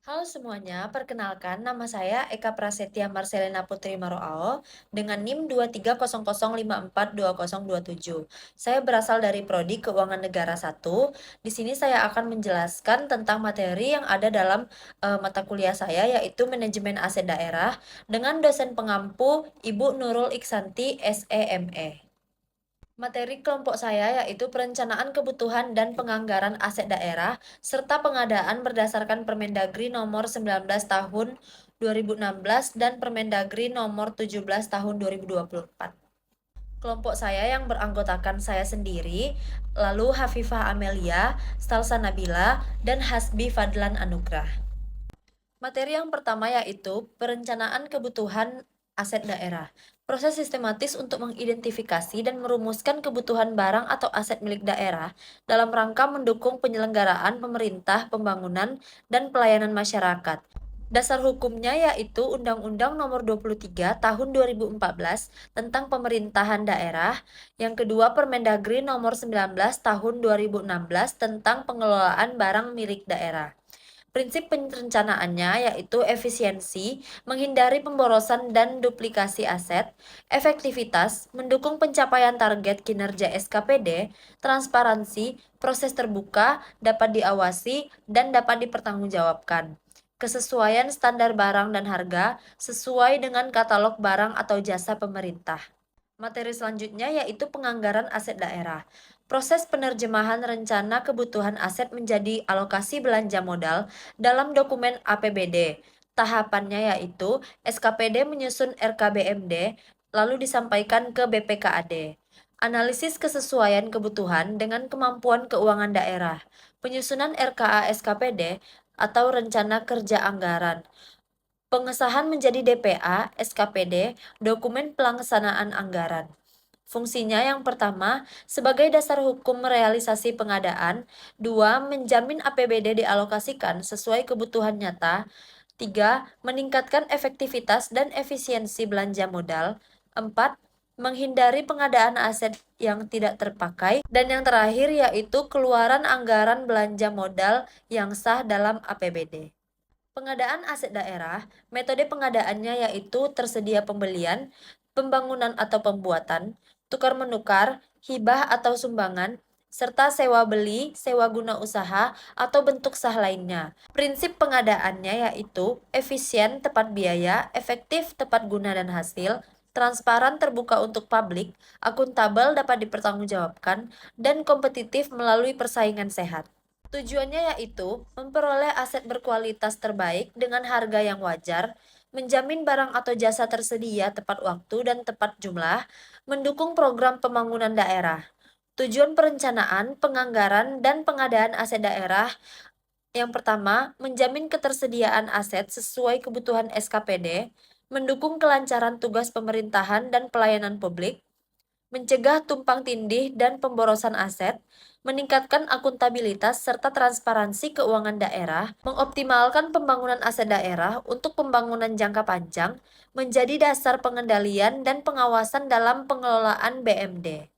Halo semuanya, perkenalkan nama saya Eka Prasetya Marcelina Putri Maroao dengan NIM 23005420027. Saya berasal dari Prodi Keuangan Negara 1. Di sini saya akan menjelaskan tentang materi yang ada dalam mata kuliah saya yaitu Manajemen Aset Daerah dengan dosen pengampu Ibu Nurul Iksanti SEME. Materi kelompok saya yaitu perencanaan kebutuhan dan penganggaran aset daerah serta pengadaan berdasarkan Permendagri nomor 19 tahun 2016 dan Permendagri nomor 17 tahun 2024. Kelompok saya yang beranggotakan saya sendiri, lalu Hafifah Amelia, Stalsa Nabila, dan Hasbi Fadlan Anugrah. Materi yang pertama yaitu perencanaan kebutuhan aset daerah. Proses sistematis untuk mengidentifikasi dan merumuskan kebutuhan barang atau aset milik daerah dalam rangka mendukung penyelenggaraan pemerintah, pembangunan, dan pelayanan masyarakat. Dasar hukumnya yaitu Undang-Undang Nomor 23 Tahun 2014 tentang Pemerintahan Daerah, yang kedua Permendagri Nomor 19 Tahun 2016 tentang Pengelolaan Barang Milik Daerah. Prinsip perencanaannya yaitu efisiensi, menghindari pemborosan dan duplikasi aset, efektivitas, mendukung pencapaian target kinerja SKPD, transparansi, proses terbuka, dapat diawasi, dan dapat dipertanggungjawabkan. Kesesuaian standar barang dan harga sesuai dengan katalog barang atau jasa pemerintah. Materi selanjutnya yaitu penganggaran aset daerah. Proses penerjemahan rencana kebutuhan aset menjadi alokasi belanja modal dalam dokumen APBD. Tahapannya yaitu SKPD menyusun RKBMD, lalu disampaikan ke BPKAD. Analisis kesesuaian kebutuhan dengan kemampuan keuangan daerah. Penyusunan RKA SKPD atau rencana kerja anggaran. Pengesahan menjadi DPA, SKPD, dokumen pelaksanaan anggaran. Fungsinya yang pertama, sebagai dasar hukum realisasi pengadaan. Dua, menjamin APBD dialokasikan sesuai kebutuhan nyata. Tiga, meningkatkan efektivitas dan efisiensi belanja modal. Empat, menghindari pengadaan aset yang tidak terpakai. Dan yang terakhir yaitu keluaran anggaran belanja modal yang sah dalam APBD. Pengadaan aset daerah, metode pengadaannya yaitu tersedia pembelian, pembangunan atau pembuatan, tukar-menukar, hibah atau sumbangan, serta sewa beli, sewa guna usaha, atau bentuk sah lainnya. Prinsip pengadaannya yaitu efisien, tepat biaya, efektif, tepat guna dan hasil, transparan terbuka untuk publik, akuntabel dapat dipertanggungjawabkan, dan kompetitif melalui persaingan sehat. Tujuannya yaitu memperoleh aset berkualitas terbaik dengan harga yang wajar, menjamin barang atau jasa tersedia tepat waktu dan tepat jumlah, mendukung program pembangunan daerah. Tujuan perencanaan, penganggaran, dan pengadaan aset daerah yang pertama, menjamin ketersediaan aset sesuai kebutuhan SKPD, mendukung kelancaran tugas pemerintahan dan pelayanan publik, mencegah tumpang tindih dan pemborosan aset, meningkatkan akuntabilitas serta transparansi keuangan daerah, mengoptimalkan pembangunan aset daerah untuk pembangunan jangka panjang, menjadi dasar pengendalian dan pengawasan dalam pengelolaan BMD.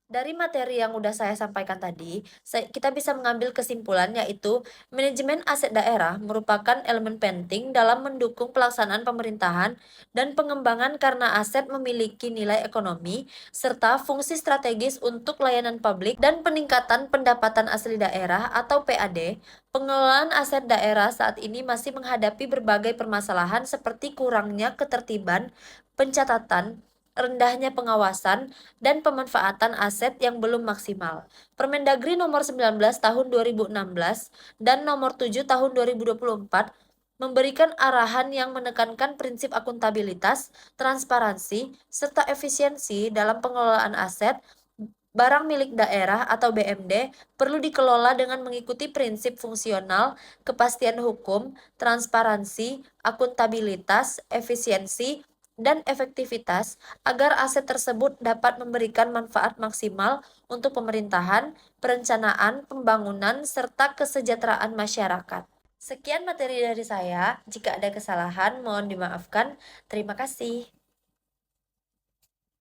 Dari materi yang udah saya sampaikan tadi, kita bisa mengambil kesimpulan yaitu manajemen aset daerah merupakan elemen penting dalam mendukung pelaksanaan pemerintahan dan pengembangan karena aset memiliki nilai ekonomi serta fungsi strategis untuk layanan publik dan peningkatan pendapatan asli daerah atau PAD. Pengelolaan aset daerah saat ini masih menghadapi berbagai permasalahan seperti kurangnya ketertiban, pencatatan, rendahnya pengawasan, dan pemanfaatan aset yang belum maksimal. Permendagri nomor 19 tahun 2016 dan nomor 7 tahun 2024 memberikan arahan yang menekankan prinsip akuntabilitas, transparansi, serta efisiensi dalam pengelolaan aset. Barang milik daerah atau BMD perlu dikelola dengan mengikuti prinsip fungsional, kepastian hukum, transparansi, akuntabilitas, efisiensi, dan efektivitas agar aset tersebut dapat memberikan manfaat maksimal untuk pemerintahan, perencanaan, pembangunan, serta kesejahteraan masyarakat. Sekian materi dari saya. Jika ada kesalahan, mohon dimaafkan. Terima kasih.